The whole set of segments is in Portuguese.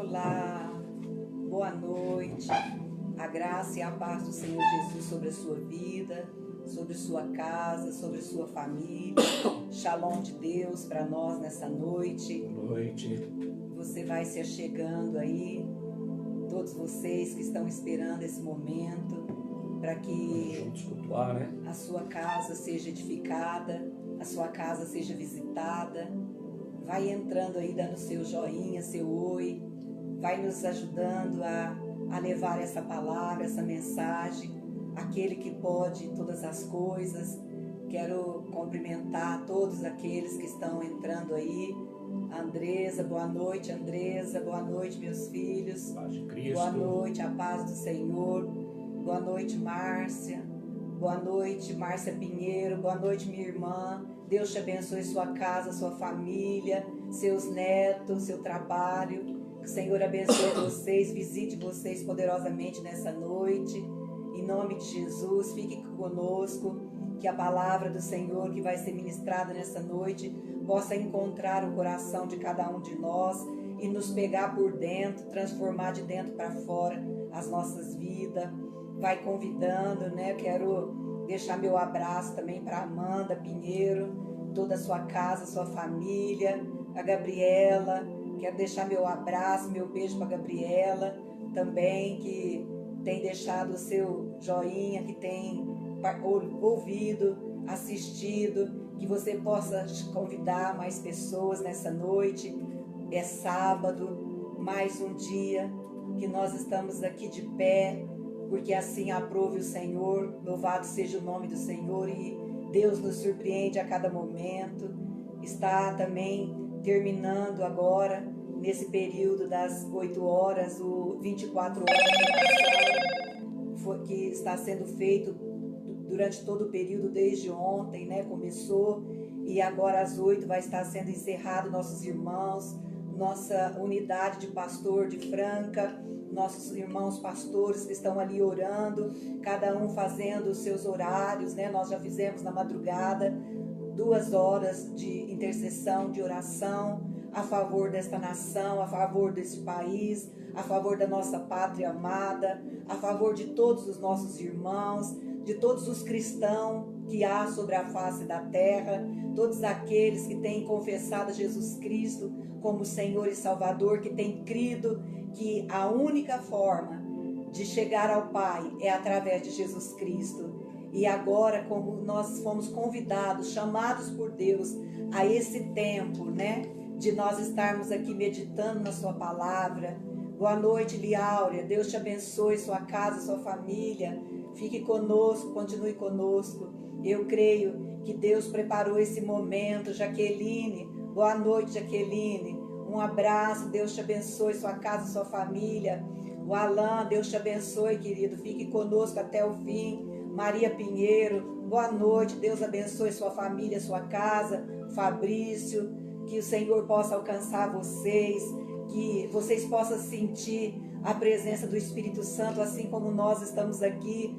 Olá, boa noite, a graça e a paz do Senhor Jesus sobre a sua vida, sobre sua casa, sobre sua família. Shalom de Deus para nós nessa noite. Boa noite. Você vai se achegando aí, todos vocês que estão esperando esse momento, para que Juntos cultuar, né? a sua casa seja edificada, a sua casa seja visitada. Vai entrando aí, dando seu joinha, seu oi, vai nos ajudando a levar essa palavra, essa mensagem, aquele que pode todas as coisas. Quero cumprimentar todos aqueles que estão entrando aí. Andresa, boa noite, Andresa, boa noite, meus filhos. Paz de Cristo. Boa noite, a paz do Senhor. Boa noite, Márcia. Boa noite, Márcia Pinheiro. Boa noite, minha irmã. Deus te abençoe sua casa, sua família, seus netos, seu trabalho. Que o Senhor abençoe vocês, visite vocês poderosamente nessa noite. Em nome de Jesus, fique conosco. Que a palavra do Senhor que vai ser ministrada nessa noite possa encontrar o coração de cada um de nós e nos pegar por dentro, transformar de dentro para fora as nossas vidas. Vai convidando, né? Quero deixar meu abraço também para Amanda Pinheiro, toda a sua casa, sua família, a Gabriela. Quero deixar meu abraço, meu beijo para Gabriela também, que tem deixado o seu joinha, que tem ouvido, assistido, que você possa convidar mais pessoas nessa noite. É sábado, mais um dia que nós estamos aqui de pé, porque assim aprove o Senhor. Louvado seja o nome do Senhor, e Deus nos surpreende a cada momento. Está também terminando agora, nesse período das 8 horas, o 24 horas de oração, que está sendo feito durante todo o período, desde ontem, né? Começou, e agora às 8 vai estar sendo encerrado. Nossos irmãos, nossa unidade de pastor de Franca, nossos irmãos pastores que estão ali orando, cada um fazendo os seus horários, né? Nós já fizemos na madrugada 2 horas de intercessão, de oração a favor desta nação, a favor desse país, a favor da nossa pátria amada, a favor de todos os nossos irmãos, de todos os cristãos que há sobre a face da terra, todos aqueles que têm confessado Jesus Cristo como Senhor e Salvador, que têm crido que a única forma de chegar ao Pai é através de Jesus Cristo. E agora, como nós fomos convidados, chamados por Deus a esse tempo, né, de nós estarmos aqui meditando na sua palavra. Boa noite, Liáurea. Deus te abençoe, sua casa, sua família. Fique conosco, continue conosco. Eu creio que Deus preparou esse momento. Jaqueline, boa noite, Jaqueline. Um abraço, Deus te abençoe, sua casa, sua família. O Alan, Deus te abençoe, querido. Fique conosco até o fim. Maria Pinheiro, boa noite. Deus abençoe sua família, sua casa. Fabrício, que o Senhor possa alcançar vocês, que vocês possam sentir a presença do Espírito Santo, assim como nós estamos aqui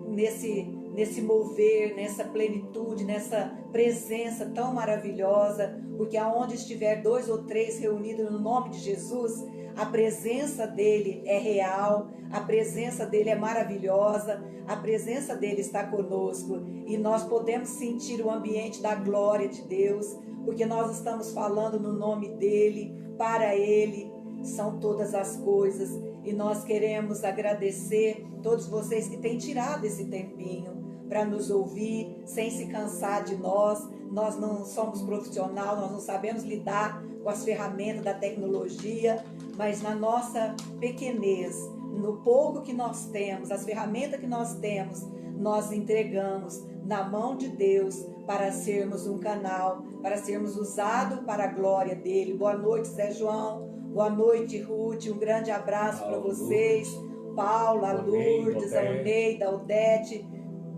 nesse mover, nessa plenitude, nessa presença tão maravilhosa, porque aonde estiver 2 ou 3 reunidos no nome de Jesus, a presença dele é real, a presença dele é maravilhosa, a presença dele está conosco, e nós podemos sentir o ambiente da glória de Deus, porque nós estamos falando no nome dele, para ele são todas as coisas. E nós queremos agradecer todos vocês que têm tirado esse tempinho para nos ouvir, sem se cansar de nós. Nós não somos profissionais, nós não sabemos lidar com as ferramentas da tecnologia, mas na nossa pequenez, no pouco que nós temos, as ferramentas que nós temos, nós entregamos na mão de Deus para sermos um canal, para sermos usados para a glória dele. Boa noite, Zé João. Boa noite, Ruth. Um grande abraço para vocês. Paula, Lourdes, Almeida, Odete.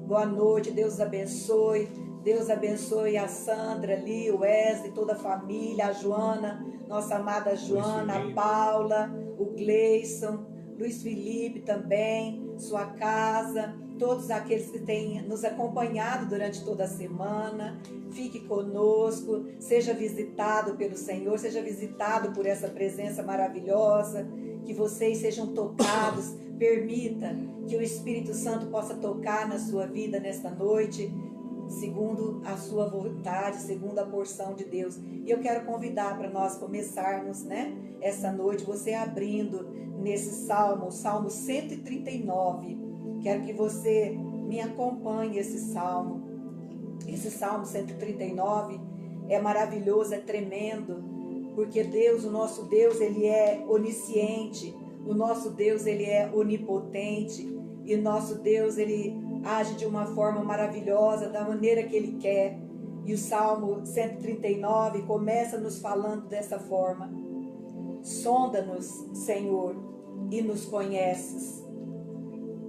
Boa noite, Deus abençoe. Deus abençoe a Sandra ali, o Wesley, toda a família, a Joana, nossa amada Joana, a Paula, o Gleison, Luiz Felipe também, sua casa, todos aqueles que têm nos acompanhado durante toda a semana. Fique conosco, seja visitado pelo Senhor, seja visitado por essa presença maravilhosa, que vocês sejam tocados. Permita que o Espírito Santo possa tocar na sua vida nesta noite, segundo a sua vontade, segundo a porção de Deus. E eu quero convidar para nós começarmos, né, essa noite, você abrindo nesse salmo, o Salmo 139. Quero que você me acompanhe esse salmo. Esse Salmo 139 é maravilhoso, é tremendo, porque Deus, o nosso Deus, Ele é onisciente, o nosso Deus, Ele é onipotente, e o nosso Deus, Ele age de uma forma maravilhosa, da maneira que Ele quer. E o Salmo 139 começa nos falando dessa forma: sonda-nos, Senhor, e nos conheces.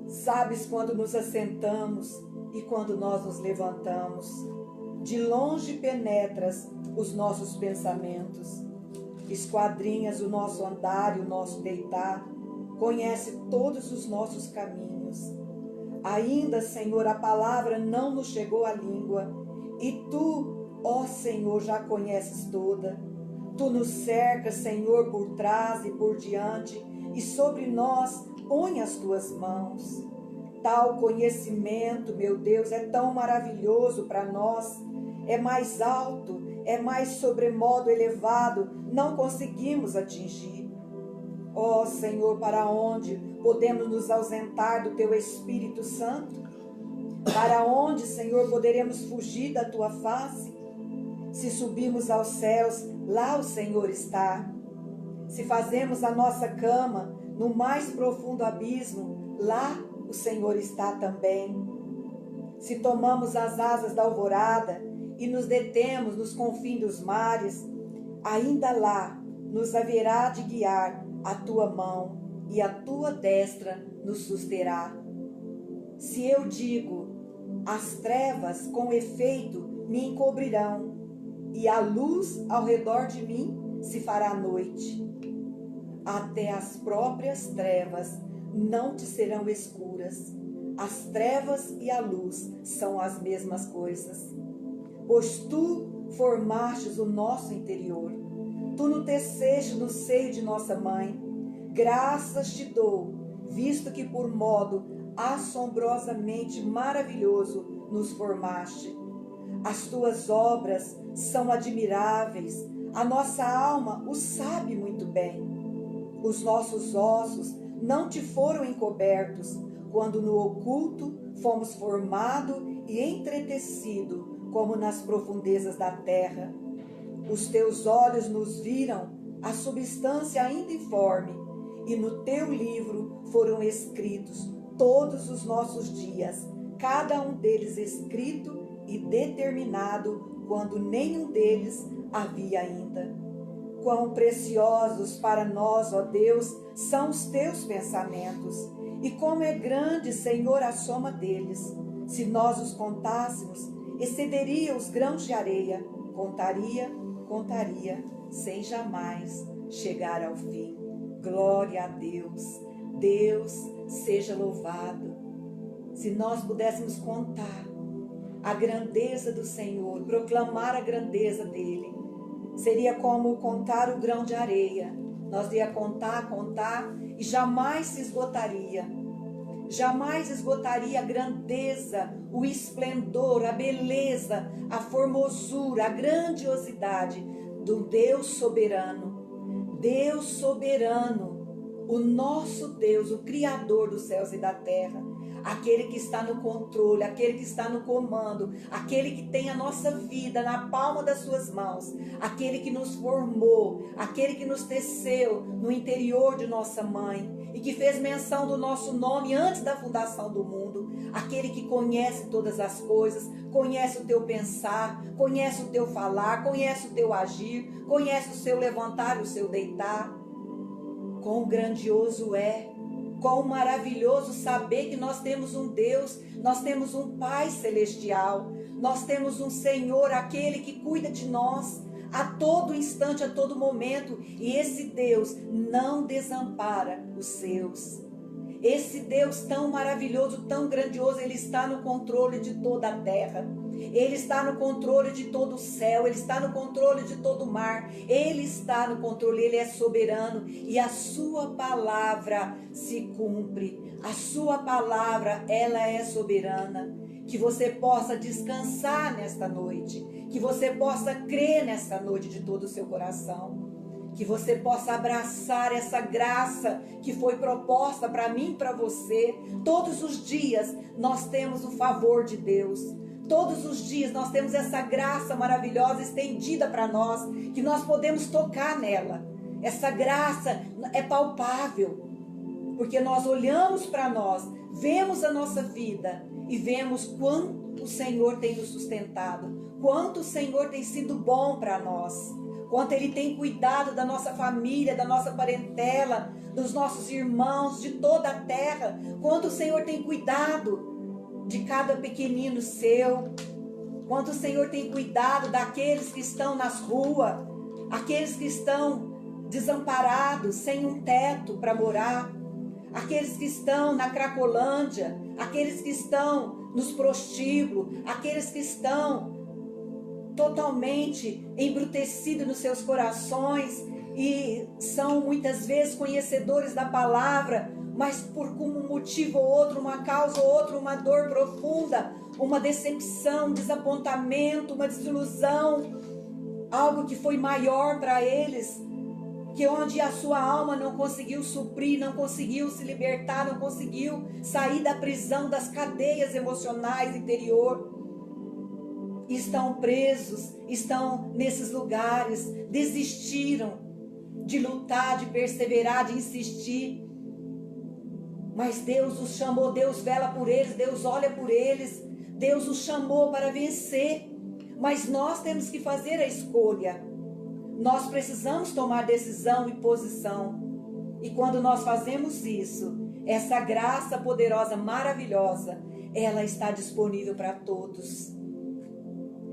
Sabes quando nos assentamos e quando nós nos levantamos. De longe penetras os nossos pensamentos. Esquadrinhas o nosso andar e o nosso deitar. Conhece todos os nossos caminhos. Ainda, Senhor, a palavra não nos chegou à língua, e Tu, ó Senhor, já conheces toda. Tu nos cercas, Senhor, por trás e por diante, e sobre nós põe as Tuas mãos. Tal conhecimento, meu Deus, é tão maravilhoso para nós, é mais alto, é mais sobremodo elevado, não conseguimos atingir. Ó Senhor, para onde podemos nos ausentar do Teu Espírito Santo? Para onde, Senhor, poderemos fugir da Tua face? Se subirmos aos céus, lá o Senhor está. Se fazemos a nossa cama no mais profundo abismo, lá o Senhor está também. Se tomamos as asas da alvorada e nos detemos nos confins dos mares, ainda lá nos haverá de guiar a Tua mão, e a Tua destra nos susterá. Se eu digo, as trevas com efeito me encobrirão, e a luz ao redor de mim se fará noite. Até as próprias trevas não te serão escuras. As trevas e a luz são as mesmas coisas. Pois Tu formastes o nosso interior. Tu nos teceste no seio de nossa mãe. Graças te dou, visto que por modo assombrosamente maravilhoso nos formaste. As Tuas obras são admiráveis. A nossa alma o sabe muito bem. Os nossos ossos não te foram encobertos, quando no oculto fomos formado e entretecido, como nas profundezas da terra. Os Teus olhos nos viram a substância ainda informe, e no Teu livro foram escritos todos os nossos dias, cada um deles escrito e determinado, quando nenhum deles havia ainda. Quão preciosos para nós, ó Deus, são os Teus pensamentos, e como é grande, Senhor, a soma deles. Se nós os contássemos, excederia os grãos de areia. Contaria, sem jamais chegar ao fim. Glória a Deus. Deus seja louvado. Se nós pudéssemos contar a grandeza do Senhor, proclamar a grandeza dEle, seria como contar o grão de areia. Nós ia contar e jamais se esgotaria. Jamais esgotaria a grandeza, o esplendor, a beleza, a formosura, a grandiosidade do Deus soberano. Deus soberano, o nosso Deus, o Criador dos céus e da terra. Aquele que está no controle, aquele que está no comando, aquele que tem a nossa vida na palma das suas mãos, aquele que nos formou, aquele que nos teceu no interior de nossa mãe e que fez menção do nosso nome antes da fundação do mundo, aquele que conhece todas as coisas, conhece o teu pensar, conhece o teu falar, conhece o teu agir, conhece o seu levantar e o seu deitar. Quão grandioso é! Quão maravilhoso saber que nós temos um Deus, nós temos um Pai celestial, nós temos um Senhor, aquele que cuida de nós a todo instante, a todo momento. E esse Deus não desampara os seus. Esse Deus tão maravilhoso, tão grandioso, Ele está no controle de toda a terra. Ele está no controle de todo o céu, Ele está no controle de todo o mar, Ele está no controle, Ele é soberano e a sua palavra se cumpre. A sua palavra, ela é soberana. Que você possa descansar nesta noite, que você possa crer nesta noite de todo o seu coração. Que você possa abraçar essa graça que foi proposta para mim e para você. Todos os dias nós temos o favor de Deus. Todos os dias nós temos essa graça maravilhosa estendida para nós, que nós podemos tocar nela. Essa graça é palpável, porque nós olhamos para nós, vemos a nossa vida e vemos quanto o Senhor tem nos sustentado, quanto o Senhor tem sido bom para nós. Quanto Ele tem cuidado da nossa família, da nossa parentela, dos nossos irmãos, de toda a terra. Quanto o Senhor tem cuidado de cada pequenino seu. Quanto o Senhor tem cuidado daqueles que estão nas ruas, aqueles que estão desamparados, sem um teto para morar, aqueles que estão na Cracolândia, aqueles que estão nos prostíbulos, aqueles que estão totalmente embrutecidos nos seus corações e são muitas vezes conhecedores da palavra, mas por um motivo ou outro, uma causa ou outra, uma dor profunda, uma decepção, um desapontamento, uma desilusão, algo que foi maior para eles, que onde a sua alma não conseguiu suprir, não conseguiu se libertar, não conseguiu sair da prisão, das cadeias emocionais interior. Estão presos, estão nesses lugares, desistiram de lutar, de perseverar, de insistir. Mas Deus os chamou, Deus vela por eles, Deus olha por eles, Deus os chamou para vencer. Mas nós temos que fazer a escolha. Nós precisamos tomar decisão e posição. E quando nós fazemos isso, essa graça poderosa, maravilhosa, ela está disponível para todos.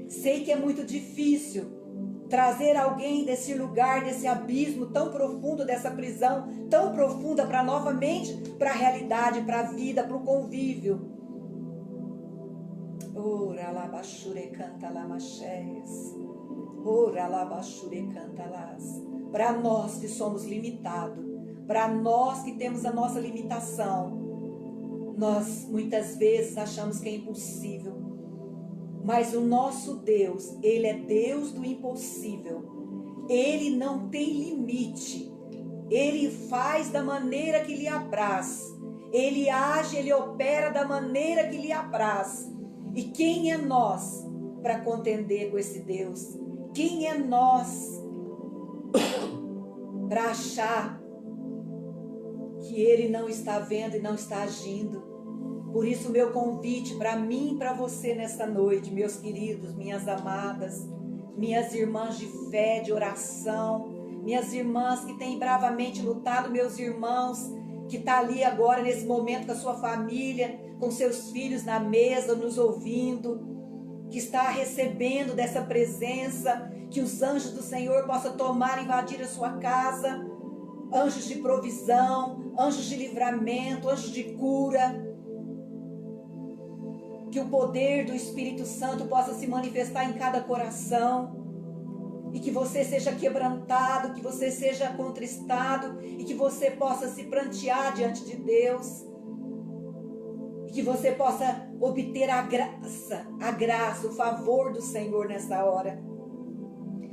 Sei que é muito difícil trazer alguém desse lugar, desse abismo tão profundo, dessa prisão tão profunda, para novamente, para a realidade, para a vida, para o convívio. Ora lá baixure canta lá machés. Ora lá baixure canta las. Para nós que somos limitados, para nós que temos a nossa limitação, nós muitas vezes achamos que é impossível. Mas o nosso Deus, Ele é Deus do impossível. Ele não tem limite. Ele faz da maneira que lhe apraz. Ele age, Ele opera da maneira que lhe apraz. E quem é nós para contender com esse Deus? Quem é nós para achar que Ele não está vendo e não está agindo? Por isso, meu convite para mim e para você nesta noite, meus queridos, minhas amadas, minhas irmãs de fé, de oração, minhas irmãs que têm bravamente lutado, meus irmãos que estão ali agora, nesse momento, com a sua família, com seus filhos na mesa, nos ouvindo, que está recebendo dessa presença, que os anjos do Senhor possam tomar e invadir a sua casa, anjos de provisão, anjos de livramento, anjos de cura. Que o poder do Espírito Santo possa se manifestar em cada coração. E que você seja quebrantado, que você seja contristado. E que você possa se prantear diante de Deus. E que você possa obter a graça, o favor do Senhor nessa hora.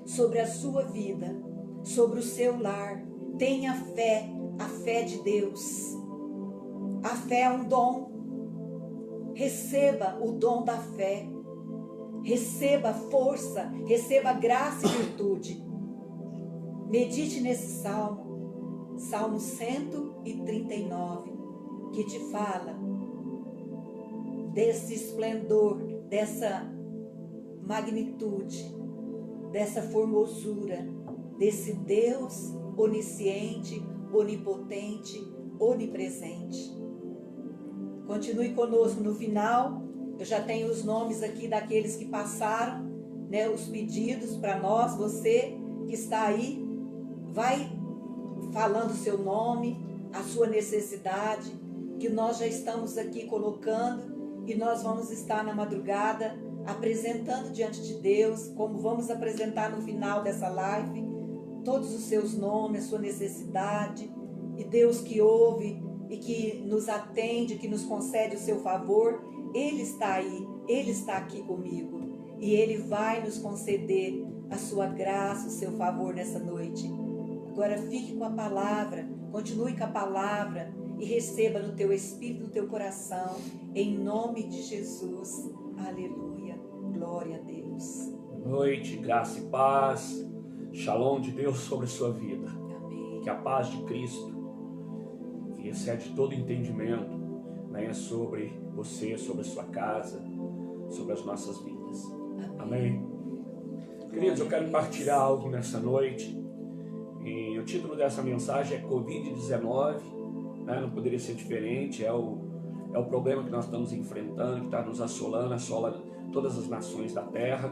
Sobre a sua vida, sobre o seu lar. Tenha fé, a fé de Deus. A fé é um dom. Receba o dom da fé, receba força, receba graça e virtude. Medite nesse salmo, Salmo 139, que te fala desse esplendor, dessa magnitude, dessa formosura, desse Deus onisciente, onipotente, onipresente. Continue conosco. No final, eu já tenho os nomes aqui daqueles que passaram, né, os pedidos para nós. Você que está aí, vai falando o seu nome, a sua necessidade, que nós já estamos aqui colocando e nós vamos estar na madrugada apresentando diante de Deus, como vamos apresentar no final dessa live, todos os seus nomes, a sua necessidade, e Deus que ouve e que nos atende, que nos concede o seu favor, Ele está aí, Ele está aqui comigo, e Ele vai nos conceder a sua graça, o seu favor nessa noite. Agora fique com a palavra, continue com a palavra e receba no teu espírito, no teu coração, em nome de Jesus. Aleluia, glória a Deus. Boa noite, graça e paz, shalom de Deus sobre a sua vida. Amém. Que a paz de Cristo, que excede todo entendimento, venha sobre você, sobre a sua casa, sobre as nossas vidas. Amém. Queridos, eu quero partilhar algo nessa noite. E o título dessa mensagem é Covid-19, né? Não poderia ser diferente, é o problema que nós estamos enfrentando, que está nos assolando, assola todas as nações da terra.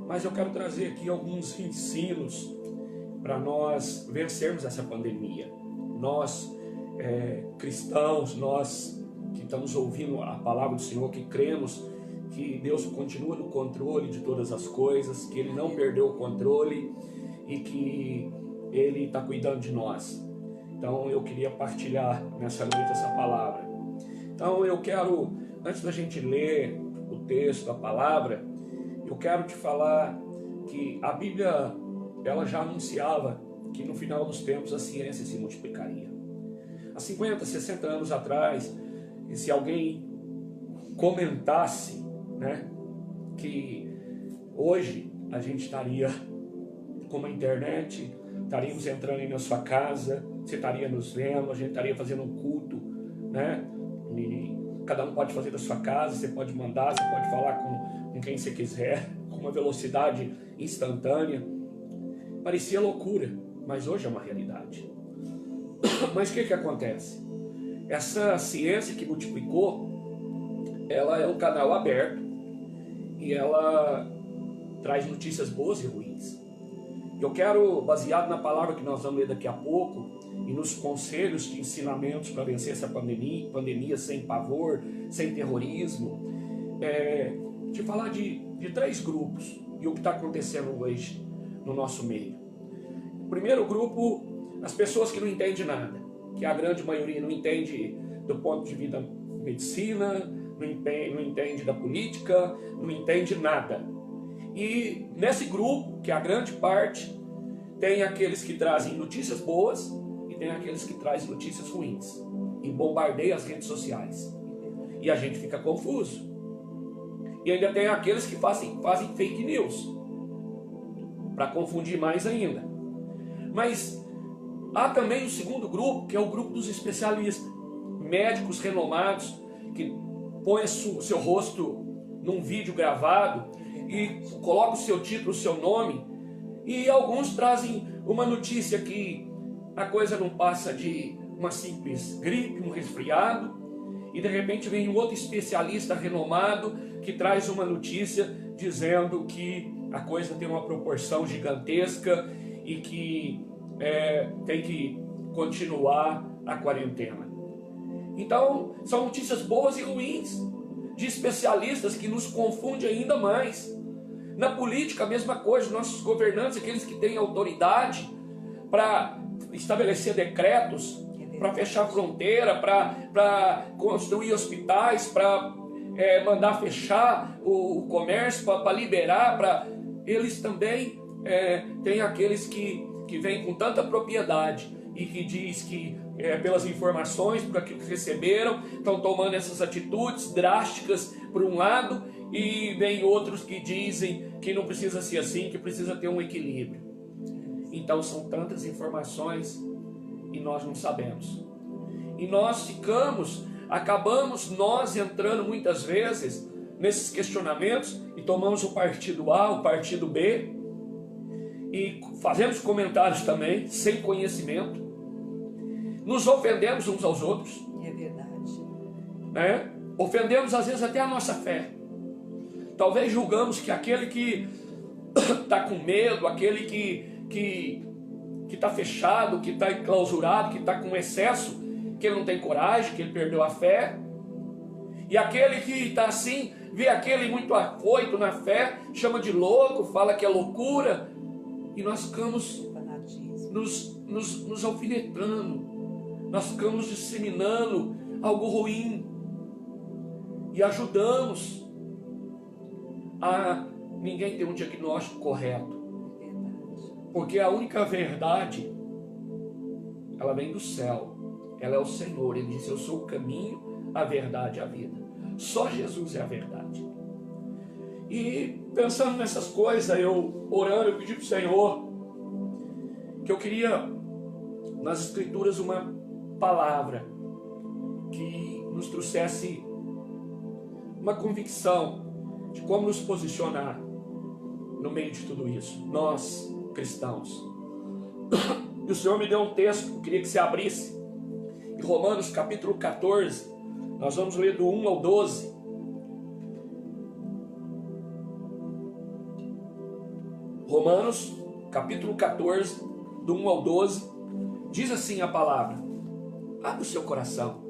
Mas eu quero trazer aqui alguns ensinos para nós vencermos essa pandemia. Nós, cristãos, nós que estamos ouvindo a palavra do Senhor, que cremos que Deus continua no controle de todas as coisas, que Ele não perdeu o controle e que Ele está cuidando de nós. Então eu queria partilhar nessa noite essa palavra. Então eu quero, antes da gente ler o texto, a palavra, eu quero te falar que a Bíblia, ela já anunciava que no final dos tempos a ciência se multiplicaria. Há 50, 60 anos atrás, se alguém comentasse, né, que hoje a gente estaria com uma internet, estaríamos entrando aí na sua casa, você estaria nos vendo, a gente estaria fazendo um culto, né? E cada um pode fazer da sua casa, você pode mandar, você pode falar com quem você quiser, com uma velocidade instantânea. Parecia loucura, mas hoje é uma realidade. Mas o que acontece? Essa ciência que multiplicou, ela é um canal aberto e ela traz notícias boas e ruins. Eu quero, baseado na palavra que nós vamos ler daqui a pouco e nos conselhos de ensinamentos para vencer essa pandemia sem pavor, sem terrorismo, te falar de 3 grupos e o que está acontecendo hoje no nosso meio. O primeiro grupo, as pessoas que não entendem nada, que a grande maioria não entende do ponto de vista da medicina, não entende da política, não entende nada. E nesse grupo, que é a grande parte, tem aqueles que trazem notícias boas e tem aqueles que trazem notícias ruins e bombardeiam as redes sociais. E a gente fica confuso. E ainda tem aqueles que fazem fake news para confundir mais ainda. Mas há também o segundo grupo, que é o grupo dos especialistas, médicos renomados que põem o seu rosto num vídeo gravado e coloca o seu título, o seu nome, e alguns trazem uma notícia que a coisa não passa de uma simples gripe, um resfriado, e de repente vem um outro especialista renomado que traz uma notícia dizendo que a coisa tem uma proporção gigantesca e que tem que continuar a quarentena. Então, são notícias boas e ruins, de especialistas que nos confundem ainda mais. Na política, a mesma coisa, nossos governantes, aqueles que têm autoridade para estabelecer decretos, para fechar fronteira, para construir hospitais, para mandar fechar o comércio, para liberar, eles também têm aqueles que vêm com tanta propriedade e que diz que pelas informações, por aquilo que receberam, estão tomando essas atitudes drásticas por um lado, e vem outros que dizem que não precisa ser assim, que precisa ter um equilíbrio. Então são tantas informações e nós não sabemos. E nós acabamos nós entrando muitas vezes nesses questionamentos e tomamos o partido A, o partido B, e fazemos comentários também, sem conhecimento, nos ofendemos uns aos outros. É verdade. Né? Ofendemos às vezes até a nossa fé. Talvez julgamos que aquele que está com medo, aquele que está fechado, que está enclausurado, que está com excesso, que ele não tem coragem, que ele perdeu a fé. E aquele que está assim, vê aquele muito afoito na fé, chama de louco, fala que é loucura, e nós ficamos nos alfinetando, nós ficamos disseminando algo ruim, e ajudamos a ninguém ter um diagnóstico correto, porque a única verdade, ela vem do céu, ela é o Senhor. Ele disse: eu sou o caminho, a verdade e a vida. Só Jesus é a verdade. E pensando nessas coisas, eu orando, eu pedi para o Senhor que eu queria nas Escrituras uma palavra que nos trouxesse uma convicção de como nos posicionar no meio de tudo isso, nós cristãos. E o Senhor me deu um texto que eu queria que você abrisse em Romanos capítulo 14. Nós vamos ler do 1 ao 12. Romanos capítulo 14, do 1 ao 12. Diz assim a palavra: abre o seu coração,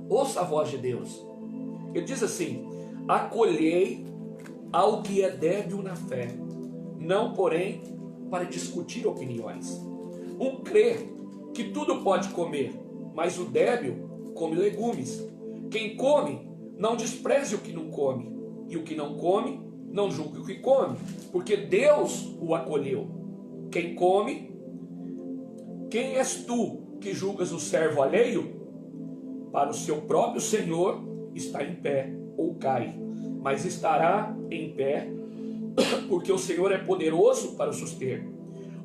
ouça a voz de Deus. Ele diz assim: acolhei ao que é débil na fé, não porém para discutir opiniões. Um crê que tudo pode comer, mas o débil come legumes. Quem come, não despreze o que não come, e o que não come, não julgue o que come, porque Deus o acolheu. Quem come, quem és tu que julgas o servo alheio? Para o seu próprio Senhor está em pé ou cai, mas estará em pé, porque o Senhor é poderoso para o suster.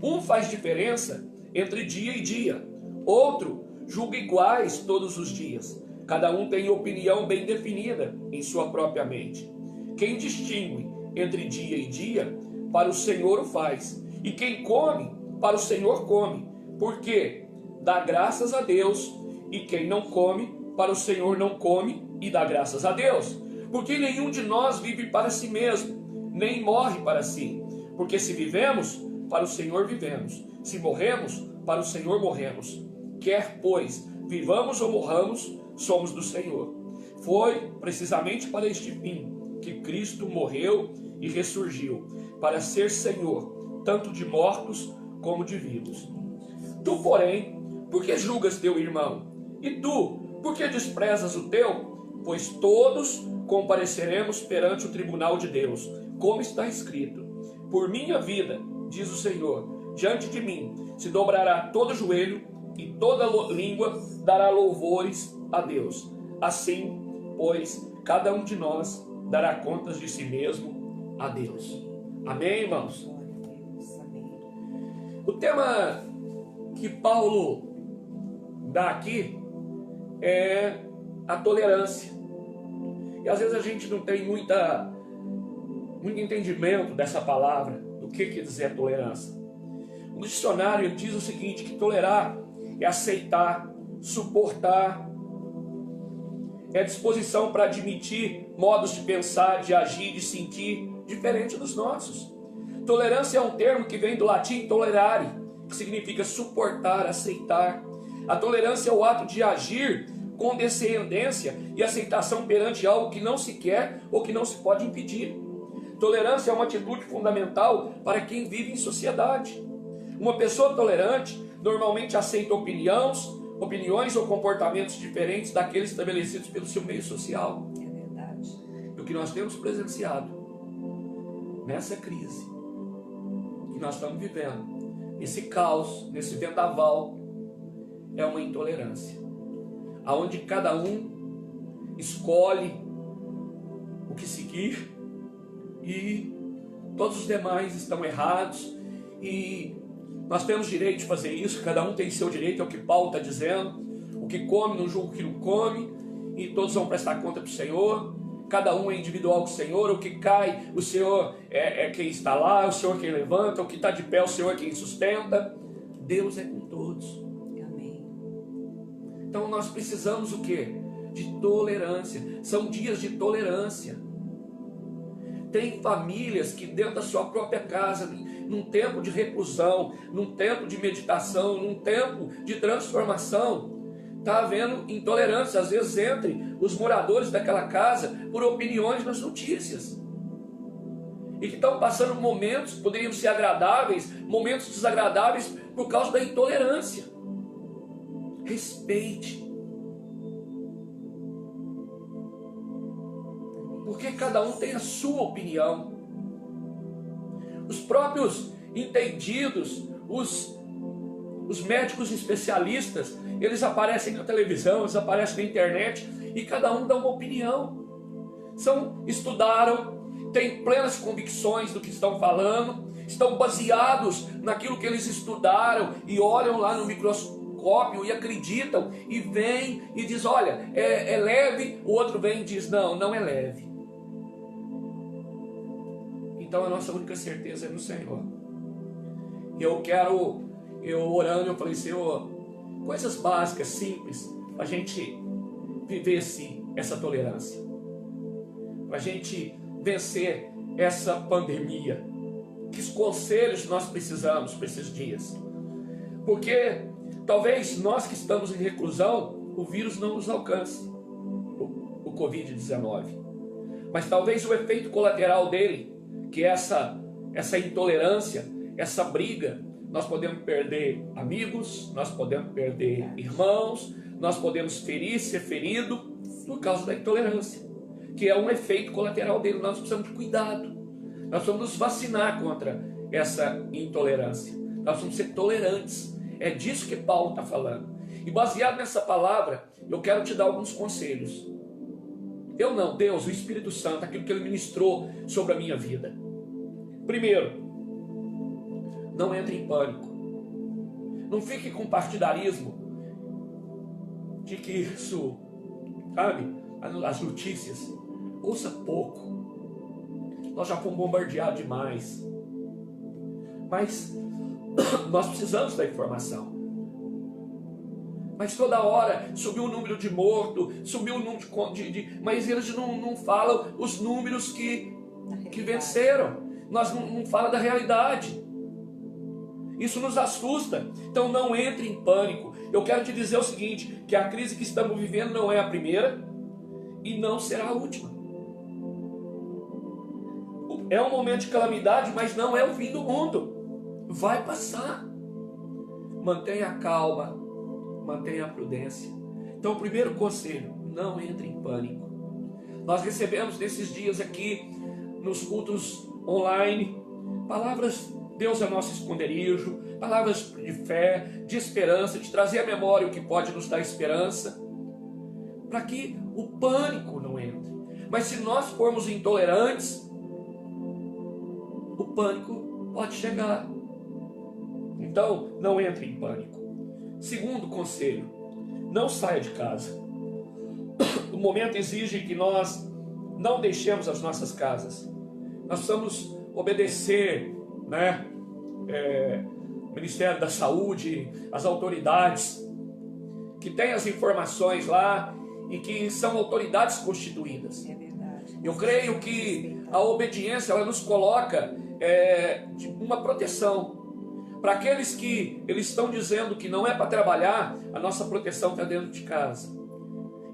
Um faz diferença entre dia e dia, outro julga iguais todos os dias. Cada um tem opinião bem definida em sua própria mente. Quem distingue entre dia e dia, para o Senhor o faz. E quem come, para o Senhor come, porque dá graças a Deus. E quem não come, para o Senhor não come e dá graças a Deus. Porque nenhum de nós vive para si mesmo, nem morre para si. Porque se vivemos, para o Senhor vivemos. Se morremos, para o Senhor morremos. Quer, pois, vivamos ou morramos, somos do Senhor. Foi precisamente para este fim que Cristo morreu e ressurgiu, para ser Senhor, tanto de mortos como de vivos. Tu, porém, por que julgas teu irmão? E tu, por que desprezas o teu? Pois todos compareceremos perante o tribunal de Deus, como está escrito: por minha vida, diz o Senhor, diante de mim se dobrará todo joelho e toda língua dará louvores a Deus. Assim, pois, cada um de nós dará contas de si mesmo a Deus. Amém, irmãos? O tema que Paulo dá aqui é a tolerância. E às vezes a gente não tem muito entendimento dessa palavra, do que quer dizer tolerância. O dicionário diz o seguinte, que tolerar é aceitar, suportar, é disposição para admitir modos de pensar, de agir, de sentir diferente dos nossos. Tolerância é um termo que vem do latim tolerare, que significa suportar, aceitar. A tolerância é o ato de agir com descendência e aceitação perante algo que não se quer ou que não se pode impedir. Tolerância é uma atitude fundamental para quem vive em sociedade. Uma pessoa tolerante normalmente aceita opiniões ou comportamentos diferentes daqueles estabelecidos pelo seu meio social. É verdade. E o que nós temos presenciado nessa crise que nós estamos vivendo, nesse caos, nesse vendaval, é uma intolerância, aonde cada um escolhe o que seguir e todos os demais estão errados, e nós temos direito de fazer isso, cada um tem seu direito, é o que Paulo está dizendo. O que come não julga o que não come, e todos vão prestar conta para o Senhor. Cada um é individual com o Senhor. O que cai, o Senhor é quem está lá, o Senhor quem levanta. O que está de pé, o Senhor é quem sustenta. Deus é com todos. Amém. Então nós precisamos o quê? De tolerância. São dias de tolerância. Tem famílias que dentro da sua própria casa, num tempo de reclusão, num tempo de meditação, num tempo de transformação, está havendo intolerância, às vezes, entre os moradores daquela casa por opiniões nas notícias. E que estão passando momentos que poderiam ser agradáveis, momentos desagradáveis por causa da intolerância. Respeite. Porque cada um tem a sua opinião. Os próprios entendidos, os médicos especialistas, eles aparecem na televisão, eles aparecem na internet e cada um dá uma opinião. Estudaram, têm plenas convicções do que estão falando, estão baseados naquilo que eles estudaram e olham lá no microscópio e acreditam e vêm e diz, olha, é leve, o outro vem e diz, não, não é leve. Então a nossa única certeza é no Senhor. Eu orando, eu falei, Senhor, coisas básicas, simples, para a gente viver essa tolerância, para a gente vencer essa pandemia. Que conselhos nós precisamos para esses dias? Porque talvez nós que estamos em reclusão, o vírus não nos alcance, o Covid-19. Mas talvez o efeito colateral dele, que é essa intolerância, essa briga, nós podemos perder amigos, nós podemos perder irmãos, nós podemos ser ferido por causa da intolerância, que é um efeito colateral dele. Nós precisamos de cuidado, nós precisamos nos vacinar contra essa intolerância, nós precisamos ser tolerantes. É disso que Paulo está falando. E baseado nessa palavra, eu quero te dar alguns conselhos. Eu não, Deus, o Espírito Santo, aquilo que Ele ministrou sobre a minha vida. Primeiro, não entre em pânico. Não fique com partidarismo de que isso, sabe, as notícias. Ouça pouco. Nós já fomos bombardeados demais. Mas nós precisamos da informação. Mas toda hora subiu o número de mortos, subiu o número mas eles não falam os números que venceram. Nós não falamos da realidade. Isso nos assusta. Então não entre em pânico. Eu quero te dizer o seguinte, que a crise que estamos vivendo não é a primeira e não será a última. É um momento de calamidade, mas não é o fim do mundo. Vai passar. Mantenha a calma, mantenha a prudência. Então o primeiro conselho, não entre em pânico. Nós recebemos nesses dias aqui, nos cultos online, palavras, Deus é nosso esconderijo, palavras de fé, de esperança, de trazer à memória o que pode nos dar esperança, para que o pânico não entre. Mas se nós formos intolerantes, o pânico pode chegar. Então, não entre em pânico. Segundo conselho, não saia de casa. O momento exige que nós não deixemos as nossas casas. Nós precisamos obedecer, né? O Ministério da Saúde, as autoridades que têm as informações lá e que são autoridades constituídas. É verdade. Eu creio que a obediência ela nos coloca uma proteção. Para aqueles que eles estão dizendo que não é para trabalhar, a nossa proteção está dentro de casa.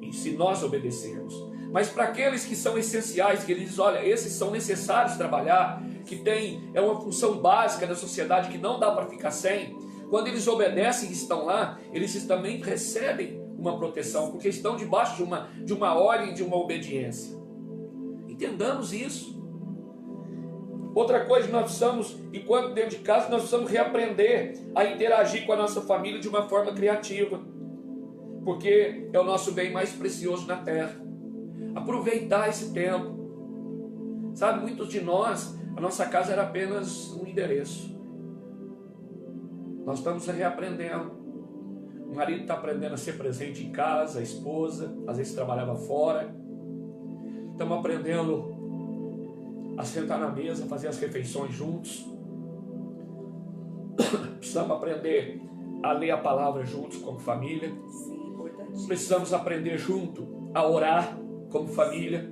E se nós obedecermos. Mas para aqueles que são essenciais, que eles dizem, olha, esses são necessários trabalhar, que é uma função básica da sociedade que não dá para ficar sem, quando eles obedecem e estão lá, eles também recebem uma proteção, porque estão debaixo de uma ordem, de uma obediência. Entendamos isso. Outra coisa que nós precisamos, enquanto dentro de casa, nós precisamos reaprender a interagir com a nossa família de uma forma criativa, porque é o nosso bem mais precioso na terra. Aproveitar esse tempo. Sabe, muitos de nós, a nossa casa era apenas um endereço. Nós estamos reaprendendo. O marido está aprendendo a ser presente em casa, a esposa, às vezes trabalhava fora. Estamos aprendendo a sentar na mesa, fazer as refeições juntos. Precisamos aprender a ler a palavra juntos como família. Sim, importante. Precisamos aprender junto a orar como família.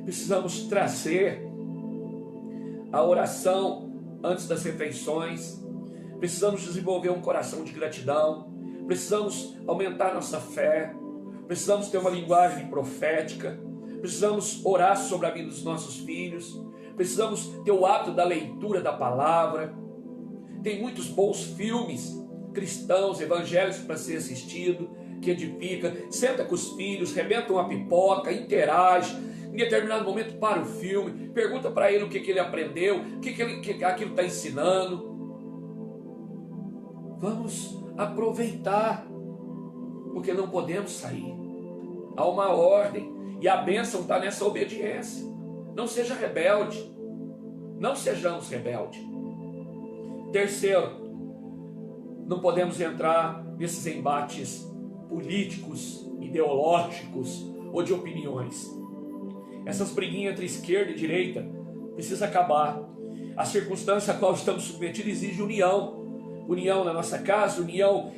Precisamos trazer a oração antes das refeições. Precisamos desenvolver um coração de gratidão. precisamos aumentar nossa fé, precisamos ter uma linguagem profética, precisamos orar sobre a vida dos nossos filhos, precisamos ter o hábito da leitura da palavra. Tem muitos bons filmes cristãos, evangélicos para ser assistido, que edifica. Senta com os filhos, rebenta uma pipoca, interage. Em determinado momento para o filme, pergunta para ele o que ele aprendeu, o que aquilo está ensinando. Vamos aproveitar, porque não podemos sair. Há uma ordem, e a bênção está nessa obediência. Não seja rebelde, não sejamos rebeldes. Terceiro, não podemos entrar nesses embates políticos, ideológicos ou de opiniões. Essas briguinhas entre esquerda e direita precisa acabar. A circunstância a qual estamos submetidos exige união. União na nossa casa, união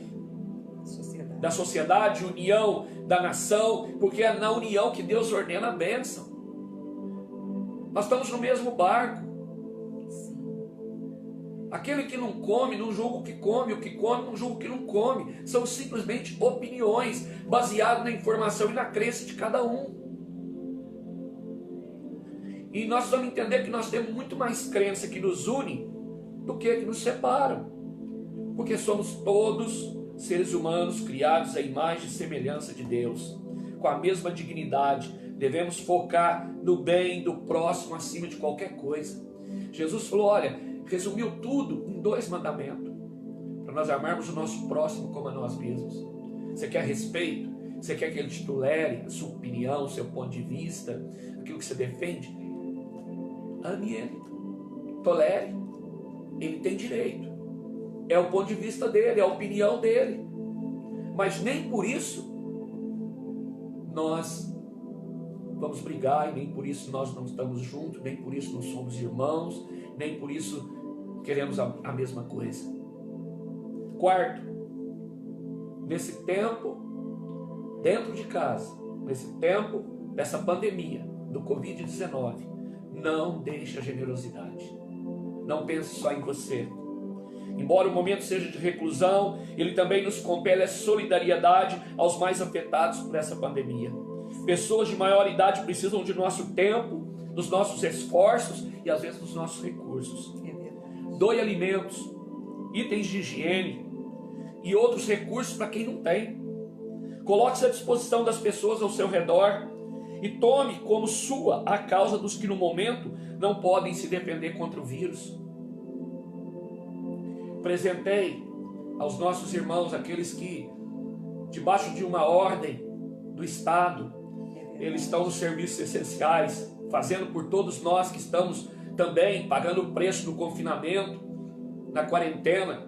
da sociedade, união da nação, porque é na união que Deus ordena a bênção. Nós estamos no mesmo barco. Aquele que não come, não julga o que come, não julga o que não come. São simplesmente opiniões, baseadas na informação e na crença de cada um. E nós vamos entender que nós temos muito mais crença que nos une do que nos separam. Porque somos todos seres humanos criados à imagem e semelhança de Deus, com a mesma dignidade. Devemos focar no bem do próximo acima de qualquer coisa. Jesus falou, olha, resumiu tudo em 2 mandamentos, para nós amarmos o nosso próximo como a nós mesmos. Você quer respeito? Você quer que ele te tolere a sua opinião, o seu ponto de vista, aquilo que você defende? Ame ele, tolere, ele tem direito, é o ponto de vista dele, é a opinião dele, mas nem por isso nós vamos brigar, e nem por isso nós não estamos juntos, nem por isso não somos irmãos, nem por isso queremos a mesma coisa. Quarto, nesse tempo, dentro de casa, nesse tempo dessa pandemia, do Covid-19, não deixe a generosidade. Não pense só em você. Embora o momento seja de reclusão, ele também nos compele a solidariedade aos mais afetados por essa pandemia. Pessoas de maior idade precisam de nosso tempo, dos nossos esforços e às vezes dos nossos recursos. Doe alimentos, itens de higiene e outros recursos para quem não tem. Coloque-se à disposição das pessoas ao seu redor e tome como sua a causa dos que no momento não podem se defender contra o vírus. Presentei aos nossos irmãos, aqueles que, debaixo de uma ordem do Estado, eles estão nos serviços essenciais, fazendo por todos nós que estamos também pagando o preço do confinamento, na quarentena.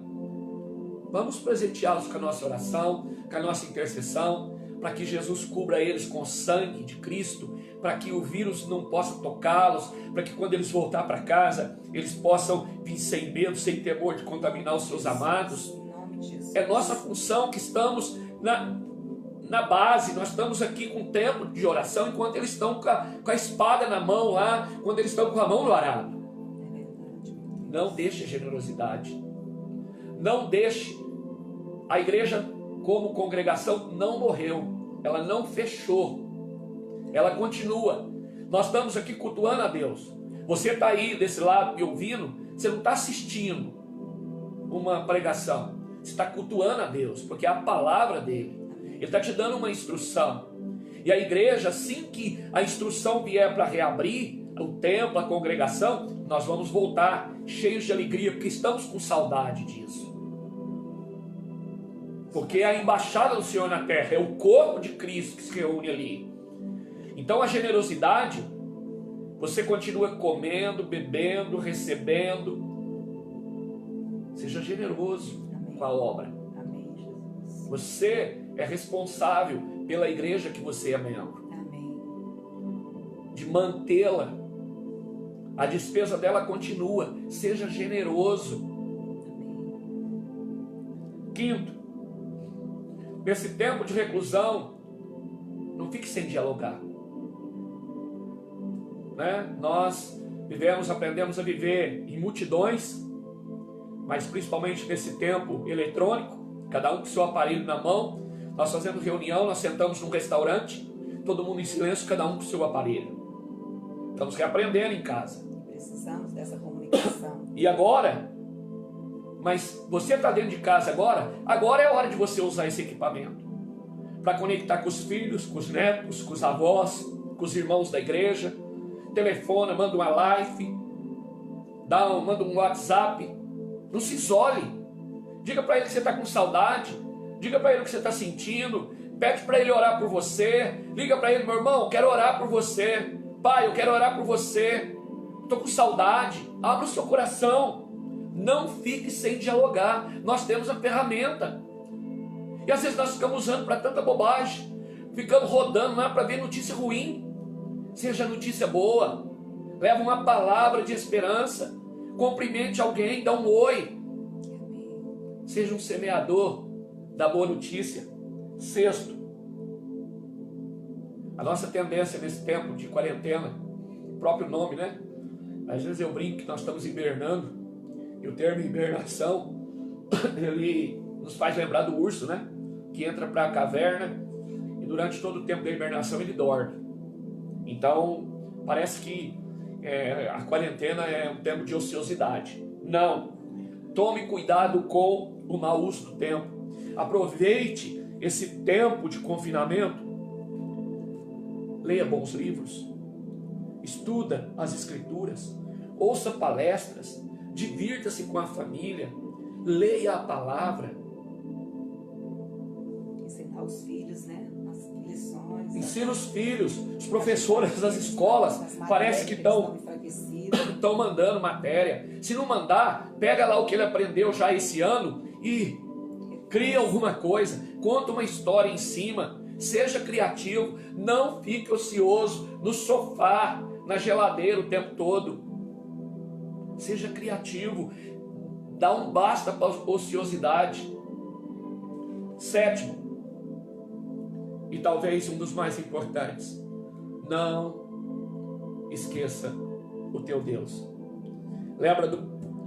Vamos presenteá-los com a nossa oração, com a nossa intercessão, para que Jesus cubra eles com o sangue de Cristo, para que o vírus não possa tocá-los, para que quando eles voltar para casa, eles possam vir sem medo, sem temor de contaminar os seus amados. É nossa função que estamos na base, nós estamos aqui com tempo de oração, enquanto eles estão com a espada na mão lá, quando eles estão com a mão no arado. Não deixe a generosidade, não deixe. A igreja como congregação não morreu, ela não fechou, ela continua. Nós estamos aqui cultuando a Deus. Você está aí desse lado me ouvindo, você não está assistindo uma pregação, você está cultuando a Deus, porque é a palavra dele. Ele está te dando uma instrução. E a igreja, assim que a instrução vier para reabrir o templo, a congregação, nós vamos voltar cheios de alegria, porque estamos com saudade disso. Porque é a embaixada do Senhor na terra, é o corpo de Cristo que se reúne ali. Então a generosidade, você continua comendo, bebendo, recebendo. Seja generoso com a obra. Você é responsável pela igreja que você é membro. De mantê-la. A despesa dela continua. Seja generoso. Quinto, nesse tempo de reclusão, não fique sem dialogar. Nós aprendemos a viver em multidões, mas principalmente nesse tempo eletrônico, cada um com seu aparelho na mão. Nós fazemos reunião, nós sentamos num restaurante, todo mundo em silêncio, cada um com seu aparelho. Estamos reaprendendo em casa. Precisamos dessa comunicação. E agora, mas você está dentro de casa agora é a hora de você usar esse equipamento para conectar com os filhos, com os netos, com os avós, com os irmãos da igreja. Telefona, manda uma live, manda um WhatsApp. Não se isole. Diga para ele que você está com saudade. Diga para ele o que você está sentindo. Pede para ele orar por você. Liga para ele, meu irmão, eu quero orar por você. Pai, eu quero orar por você. Estou com saudade. Abra o seu coração. Não fique sem dialogar. Nós temos a ferramenta. E às vezes nós ficamos usando para tanta bobagem. Ficamos rodando lá para ver notícia ruim. Seja notícia boa. Leva uma palavra de esperança. Cumprimente alguém, dá um oi. Seja um semeador da boa notícia. Sexto, a nossa tendência nesse tempo de quarentena, próprio nome, né? Às vezes eu brinco que nós estamos hibernando, e o termo hibernação, ele nos faz lembrar do urso, né? Que entra para a caverna e durante todo o tempo da hibernação ele dorme. Então, parece que a quarentena é um tempo de ociosidade. Não. Tome cuidado com o mau uso do tempo. Aproveite esse tempo de confinamento. Leia bons livros. Estuda as escrituras. Ouça palestras. Divirta-se com a família. Leia a palavra. Ensinar os filhos, né? As lições. Ensina os filhos. Os professores das escolas parece que estão mandando matéria. Se não mandar, pega lá o que ele aprendeu já esse ano e cria alguma coisa. Conta uma história em cima. Seja criativo. Não fique ocioso no sofá, na geladeira o tempo todo. Seja criativo. Dá um basta para a ociosidade. Sétimo, e talvez um dos mais importantes, não esqueça o teu Deus. Lembra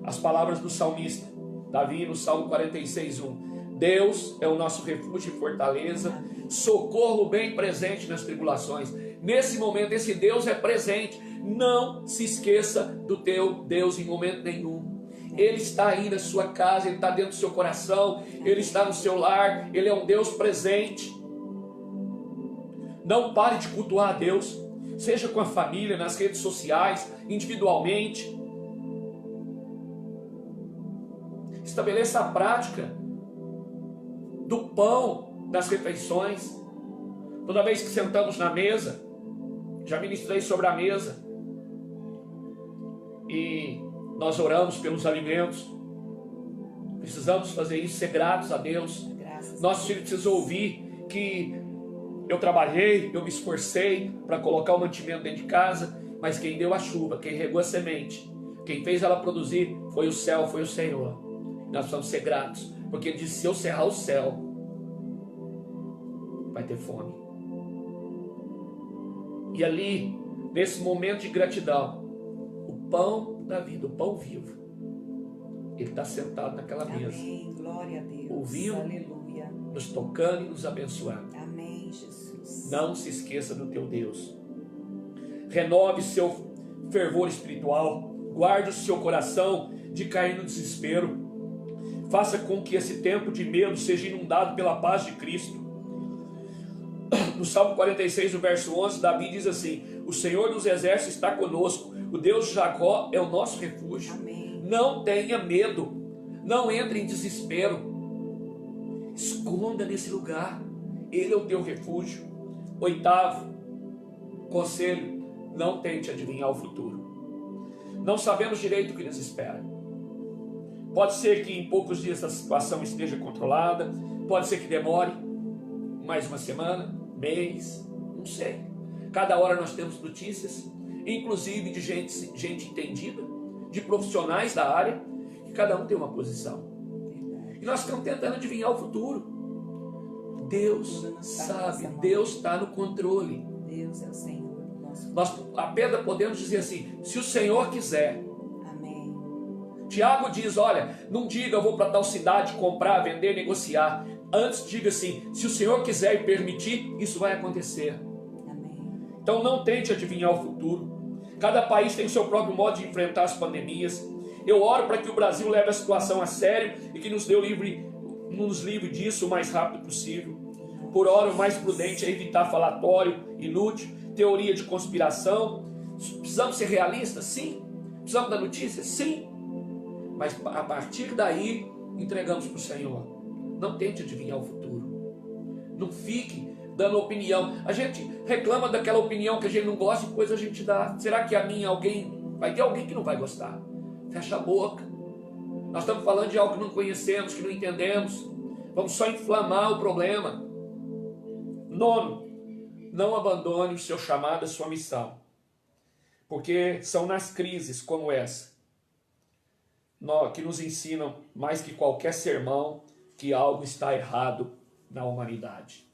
as palavras do salmista Davi no Salmo 46:1. Deus é o nosso refúgio e fortaleza, socorro bem presente nas tribulações. Nesse momento, esse Deus é presente. Não se esqueça do teu Deus em momento nenhum. Ele está aí na sua casa, Ele está dentro do seu coração, Ele está no seu lar, Ele é um Deus presente. Não pare de cultuar a Deus, seja com a família, nas redes sociais, individualmente. Estabeleça a prática do pão das refeições. Toda vez que sentamos na mesa, já ministrei sobre a mesa, e nós oramos pelos alimentos. Precisamos fazer isso, ser gratos a Deus. Nosso filho precisa ouvir que eu trabalhei, eu me esforcei para colocar o mantimento dentro de casa, mas quem deu a chuva, quem regou a semente, quem fez ela produzir foi o céu, foi o Senhor. Nós precisamos ser gratos, porque Ele disse: se eu cerrar o céu, vai ter fome. E ali, nesse momento de gratidão, o pão da vida, o pão vivo, Ele está sentado naquela mesa. Amém. Glória a Deus. Ouvindo, aleluia, nos tocando e nos abençoando. Amém, Jesus. Não se esqueça do teu Deus. Renove seu fervor espiritual. Guarde o seu coração de cair no desespero. Faça com que esse tempo de medo seja inundado pela paz de Cristo. No Salmo 46, no verso 11, Davi diz assim: o Senhor dos exércitos está conosco. O Deus de Jacó é o nosso refúgio. Amém. Não tenha medo. Não entre em desespero. Esconda nesse lugar. Ele é o teu refúgio. Oitavo conselho: não tente adivinhar o futuro. Não sabemos direito o que nos espera. Pode ser que em poucos dias a situação esteja controlada. Pode ser que demore mais uma semana, mês, não sei. Cada hora nós temos notícias, inclusive de gente entendida, de profissionais da área, que cada um tem uma posição. E nós estamos tentando adivinhar o futuro. Deus sabe, Deus está no controle. Deus é o Senhor. Nós apenas podemos dizer assim: se o Senhor quiser. Amém. Tiago diz, olha, não diga eu vou para tal cidade comprar, vender, negociar. Antes diga assim, se o Senhor quiser e permitir, isso vai acontecer. Amém. Então não tente adivinhar o futuro. Cada país tem o seu próprio modo de enfrentar as pandemias. Eu oro para que o Brasil leve a situação a sério e que nos livre disso o mais rápido possível. Por hora, o mais prudente é evitar falatório inútil, teoria de conspiração. Precisamos ser realistas? Sim. Precisamos da notícia? Sim. Mas a partir daí, entregamos para o Senhor. Não tente adivinhar o futuro. Não fique dando opinião. A gente reclama daquela opinião que a gente não gosta e depois a gente dá. Será que a minha vai ter alguém que não vai gostar? Fecha a boca. Nós estamos falando de algo que não conhecemos, que não entendemos. Vamos só inflamar o problema. 9, não abandone o seu chamado, a sua missão. Porque são nas crises como essa que nos ensinam, mais que qualquer sermão, que algo está errado na humanidade.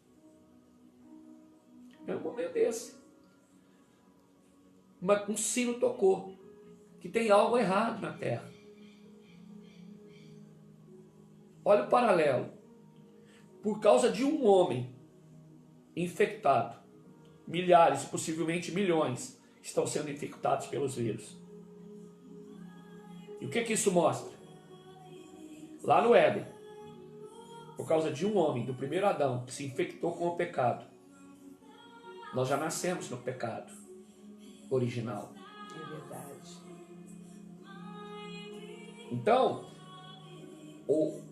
É um momento desse. Um sino tocou, que tem algo errado na Terra. Olha o paralelo. Por causa de um homem infectado, milhares, possivelmente milhões, estão sendo infectados pelos vírus. E o que isso mostra? Lá no Éden, por causa de um homem, do primeiro Adão, que se infectou com o pecado, nós já nascemos no pecado original. É verdade. Então,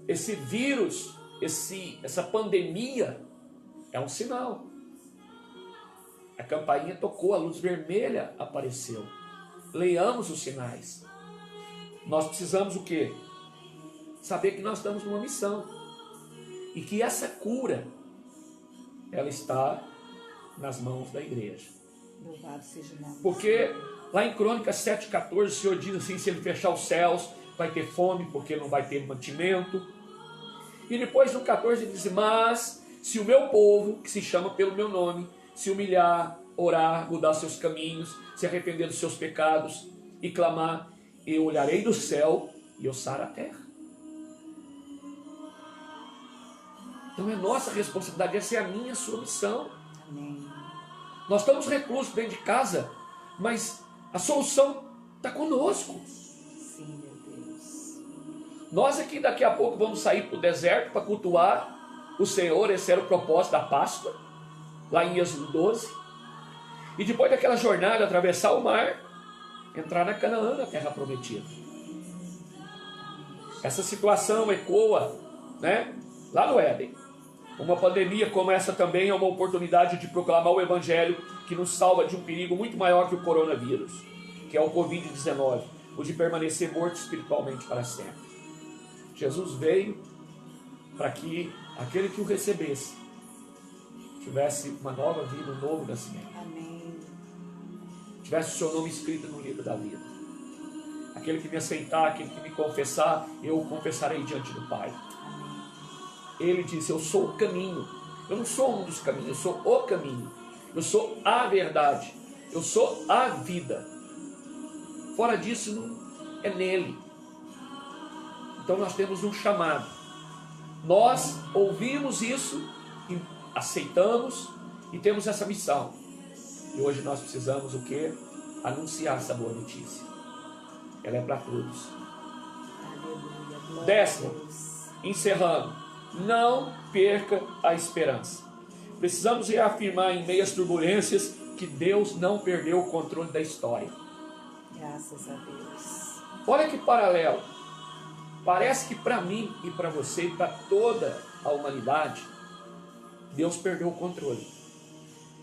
esse vírus, essa pandemia, é um sinal. A campainha tocou, a luz vermelha apareceu. Leamos os sinais. Nós precisamos o quê? Saber que nós estamos numa missão. E que essa cura, ela está nas mãos da igreja. Louvado seja o nome. Porque lá em Crônicas 7,14, o Senhor diz assim, se ele fechar os céus, vai ter fome, porque não vai ter mantimento. E depois no 14 diz, mas se o meu povo, que se chama pelo meu nome, se humilhar, orar, mudar seus caminhos, se arrepender dos seus pecados e clamar, eu olharei do céu e eu saro a terra. Então é nossa responsabilidade, essa é a minha, a sua missão. Amém. Nós estamos reclusos dentro de casa, mas a solução está conosco. Sim, meu Deus. Nós aqui daqui a pouco vamos sair para o deserto para cultuar o Senhor, esse era o propósito da Páscoa, lá em Êxodo 12. E depois daquela jornada, atravessar o mar, entrar na Canaã, na terra prometida. Essa situação ecoa, lá no Éden. Uma pandemia como essa também é uma oportunidade de proclamar o Evangelho que nos salva de um perigo muito maior que o coronavírus, que é o Covid-19, o de permanecer morto espiritualmente para sempre. Jesus veio para que aquele que o recebesse tivesse uma nova vida, um novo nascimento. Amém. Tivesse o seu nome escrito no livro da vida. Aquele que me aceitar, aquele que me confessar, eu o confessarei diante do Pai. Ele disse, eu sou o caminho. Eu não sou um dos caminhos, eu sou o caminho. Eu sou a verdade. Eu sou a vida. Fora disso, não é nele. Então nós temos um chamado. Nós ouvimos isso, e aceitamos e temos essa missão. E hoje nós precisamos o quê? Anunciar essa boa notícia. Ela é para todos. Aleluia. 10º, encerrando. Não perca a esperança. Precisamos reafirmar em meio às turbulências que Deus não perdeu o controle da história. Graças a Deus. Olha que paralelo. Parece que para mim e para você e para toda a humanidade, Deus perdeu o controle.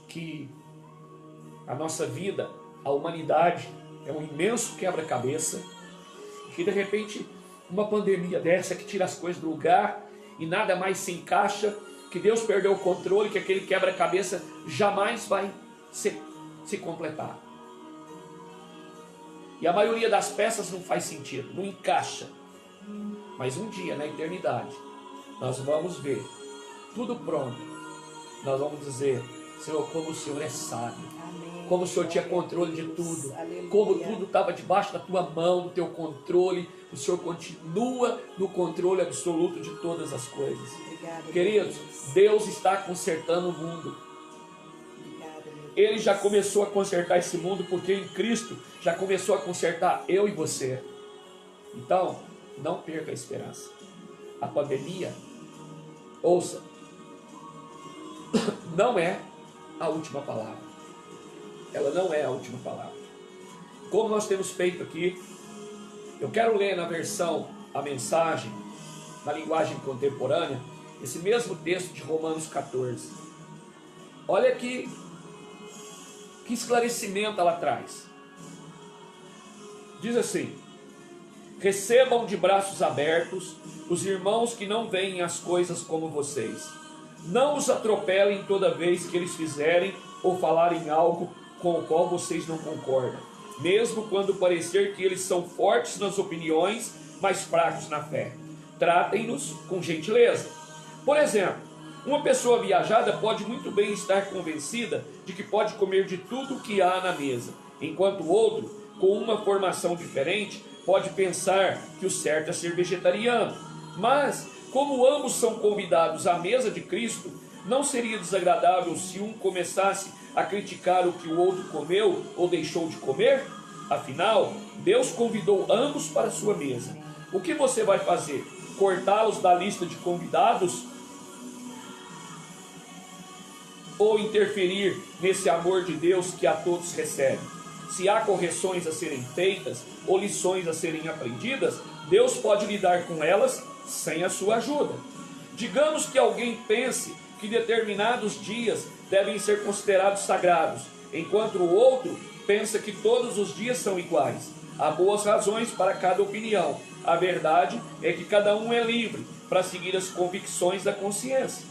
Que a nossa vida, a humanidade, é um imenso quebra-cabeça. Que de repente, uma pandemia dessa que tira as coisas do lugar e nada mais se encaixa, que Deus perdeu o controle, que aquele quebra-cabeça jamais vai se completar. E a maioria das peças não faz sentido, não encaixa. Mas um dia, na eternidade, nós vamos ver tudo pronto. Nós vamos dizer, Senhor, como o Senhor é sábio. Amém. como o Senhor tinha controle de tudo, Aleluia. como tudo estava debaixo da tua mão, do teu controle. O Senhor continua no controle absoluto de todas as coisas. Obrigada, Queridos, Deus está consertando o mundo. Obrigada, meu Deus. Ele já começou a consertar esse mundo, porque em Cristo já começou a consertar eu e você. Então, não perca a esperança. A pandemia, ouça, não é a última palavra. Ela não é a última palavra. Como nós temos feito aqui, eu quero ler na versão, a mensagem, na linguagem contemporânea, esse mesmo texto de Romanos 14. Olha aqui, que esclarecimento ela traz. Diz assim: recebam de braços abertos os irmãos que não veem as coisas como vocês. Não os atropelem toda vez que eles fizerem ou falarem algo com o qual vocês não concordam, mesmo quando parecer que eles são fortes nas opiniões, mas fracos na fé. Tratem-nos com gentileza. Por exemplo, uma pessoa viajada pode muito bem estar convencida de que pode comer de tudo o que há na mesa, enquanto o outro, com uma formação diferente, pode pensar que o certo é ser vegetariano. Mas, como ambos são convidados à mesa de Cristo, não seria desagradável se um começasse a criticar o que o outro comeu ou deixou de comer? Afinal, Deus convidou ambos para a sua mesa. O que você vai fazer? Cortá-los da lista de convidados? Ou interferir nesse amor de Deus que a todos recebe? Se há correções a serem feitas ou lições a serem aprendidas, Deus pode lidar com elas sem a sua ajuda. Digamos que alguém pense que determinados dias devem ser considerados sagrados, enquanto o outro pensa que todos os dias são iguais. Há boas razões para cada opinião. A verdade é que cada um é livre para seguir as convicções da consciência.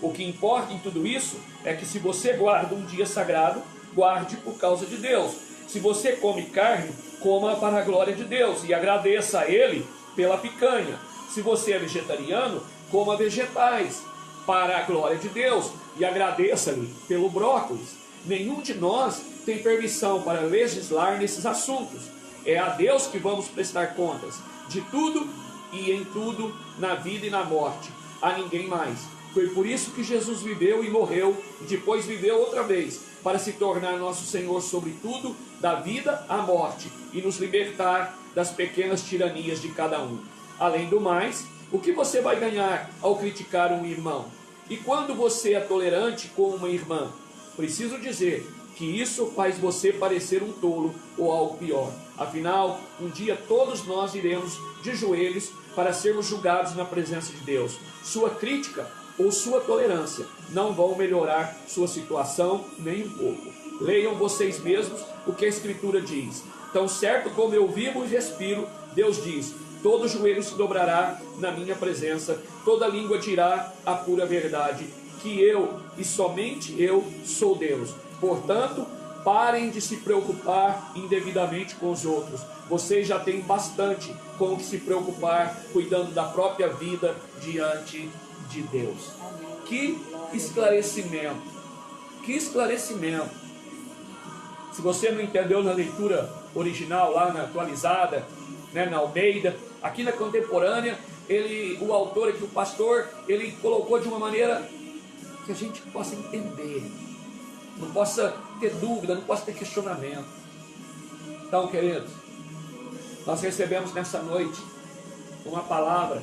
O que importa em tudo isso é que se você guarda um dia sagrado, guarde por causa de Deus. Se você come carne, coma para a glória de Deus e agradeça a Ele pela picanha. Se você é vegetariano, coma vegetais para a glória de Deus e agradeça-lhe pelo brócolis. Nenhum de nós tem permissão para legislar nesses assuntos. É a Deus que vamos prestar contas de tudo e em tudo, na vida e na morte. A ninguém mais. Foi por isso que Jesus viveu e morreu, e depois viveu outra vez, para se tornar nosso Senhor sobre tudo, da vida à morte, e nos libertar das pequenas tiranias de cada um. Além do mais, o que você vai ganhar ao criticar um irmão? E quando você é tolerante com uma irmã? Preciso dizer que isso faz você parecer um tolo ou algo pior. Afinal, um dia todos nós iremos de joelhos para sermos julgados na presença de Deus. Sua crítica ou sua tolerância não vão melhorar sua situação nem um pouco. Leiam vocês mesmos o que a Escritura diz. Tão certo como eu vivo e respiro, Deus diz: todo joelho se dobrará na minha presença, toda língua dirá a pura verdade, que eu e somente eu sou Deus. Portanto, parem de se preocupar indevidamente com os outros. Vocês já têm bastante com o que se preocupar, cuidando da própria vida diante de Deus. Amém. Que esclarecimento! Que esclarecimento! Se você não entendeu na leitura original, lá na atualizada, na Almeida, aqui na contemporânea, o autor aqui, o pastor, ele colocou de uma maneira que a gente possa entender, não possa ter dúvida, não possa ter questionamento. Então, queridos, nós recebemos nessa noite uma palavra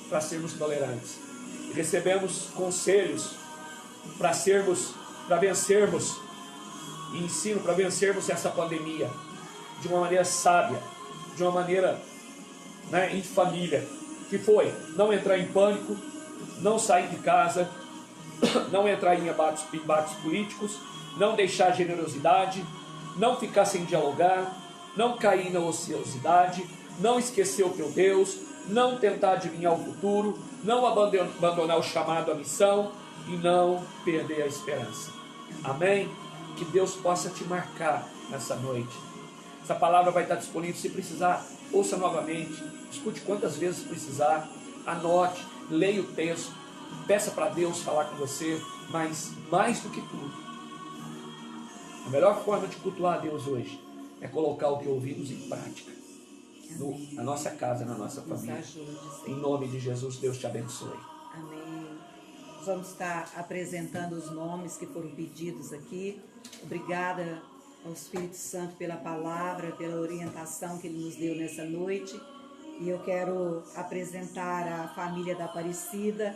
para sermos tolerantes. Recebemos conselhos para vencermos, e ensino para vencermos essa pandemia de uma maneira sábia, de uma maneira em família, que foi não entrar em pânico, não sair de casa, não entrar em embates políticos, não deixar generosidade, não ficar sem dialogar, não cair na ociosidade, não esquecer o teu Deus, não tentar adivinhar o futuro, não abandonar o chamado à missão e não perder a esperança. Amém? Que Deus possa te marcar nessa noite. Essa palavra vai estar disponível. Se precisar, ouça novamente, escute quantas vezes precisar, anote, leia o texto, peça para Deus falar com você, mas mais do que tudo, A melhor forma de cultuar a Deus hoje é colocar o que ouvimos em prática. Na nossa casa, na nossa família. Em nome de Jesus, Deus te abençoe. Amém. Nós vamos estar apresentando os nomes que foram pedidos aqui. Obrigada ao Espírito Santo pela palavra, pela orientação que Ele nos deu nessa noite. E eu quero apresentar a família da Aparecida,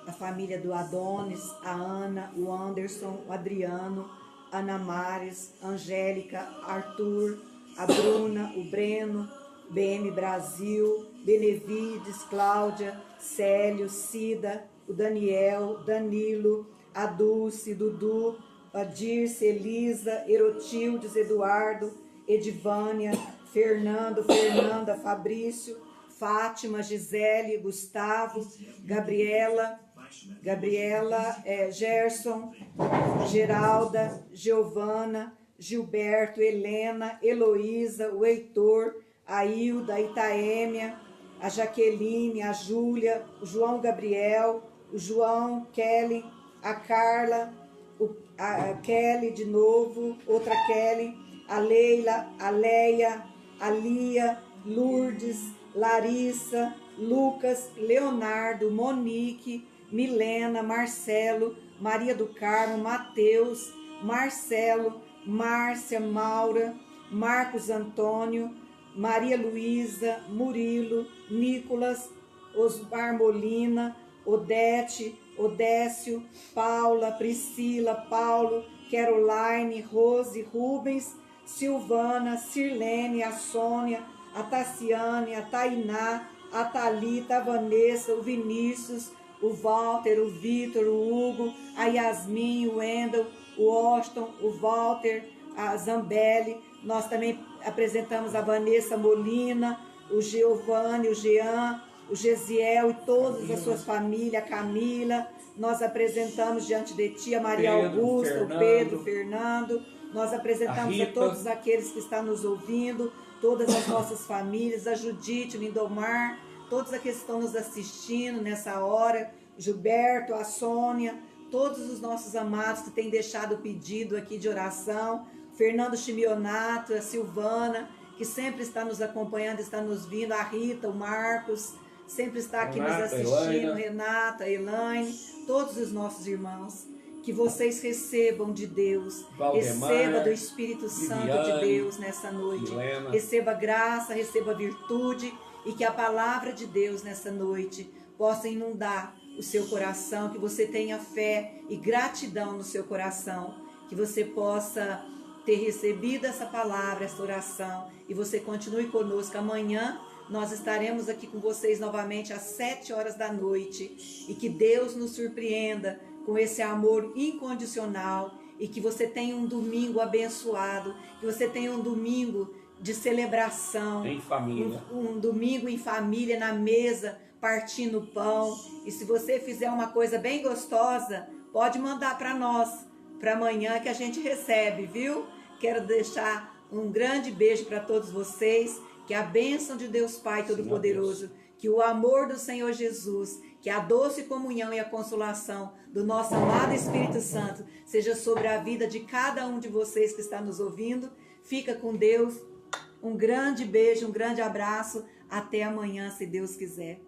a família do Adonis, a Ana, o Anderson, o Adriano, Ana Mares, Angélica, Arthur, a Bruna, o Breno, BM Brasil, Benevides, Cláudia, Célio, Cida, o Daniel, Danilo, a Dulce, Dudu, a Dirce, Elisa, Erotildes, Eduardo, Edivânia, Fernando, Fernanda, Fabrício, Fátima, Gisele, Gustavo, Gabriela, Gerson, Geralda, Giovana, Gilberto, Helena, Heloísa, o Heitor, a Hilda, a Itaêmia, a Jaqueline, a Júlia, o João Gabriel, o João, Kelly, a Carla, a Kelly de novo, outra Kelly, a Leila, a Leia, a Lia, Lourdes, Larissa, Lucas, Leonardo, Monique, Milena, Marcelo, Maria do Carmo, Mateus, Marcelo, Márcia, Maura, Marcos Antônio, Maria Luísa, Murilo, Nicolas, Osmar Molina, Odete, Odécio, Paula, Priscila, Paulo, Caroline, Rose, Rubens, Silvana, Sirlene, a Sônia, a Tassiane, a Tainá, a Thalita, a Vanessa, o Vinícius, o Walter, o Vitor, o Hugo, a Yasmin, o Wendel, o Austin, o Walter, a Zambelli. Nós também apresentamos a Vanessa Molina, o Giovanni, o Jean, o Gesiel e todas as suas famílias, a Camila. Nós apresentamos diante de ti a Maria Augusta, o Pedro, Fernando. Nós apresentamos a todos aqueles que estão nos ouvindo, todas as nossas famílias, a Judite, o Lindomar, todos aqueles que estão nos assistindo nessa hora, Gilberto, a Sônia, todos os nossos amados que têm deixado o pedido aqui de oração, Fernando Chimionato, a Silvana, que sempre está nos acompanhando, está nos vindo, a Rita, o Marcos, sempre está aqui nos assistindo, Renata, Elaine, todos os nossos irmãos. Que vocês recebam de Deus, receba do Espírito Santo de Deus nessa noite. Receba graça, receba virtude e que a palavra de Deus nessa noite possa inundar o seu coração, que você tenha fé e gratidão no seu coração, que você possa ter recebido essa palavra, essa oração e você continue conosco. Amanhã nós estaremos aqui com vocês novamente às 7 horas da noite e que Deus nos surpreenda com esse amor incondicional e que você tenha um domingo abençoado, que você tenha um domingo de celebração, em família, um domingo em família, na mesa, partindo o pão. E se você fizer uma coisa bem gostosa, pode mandar para nós, para amanhã que a gente recebe, viu? Quero deixar um grande beijo para todos vocês, que a bênção de Deus Pai Todo-Poderoso, que o amor do Senhor Jesus, que a doce comunhão e a consolação do nosso amado Espírito Santo seja sobre a vida de cada um de vocês que está nos ouvindo. Fica com Deus. Um grande beijo, um grande abraço. Até amanhã, se Deus quiser.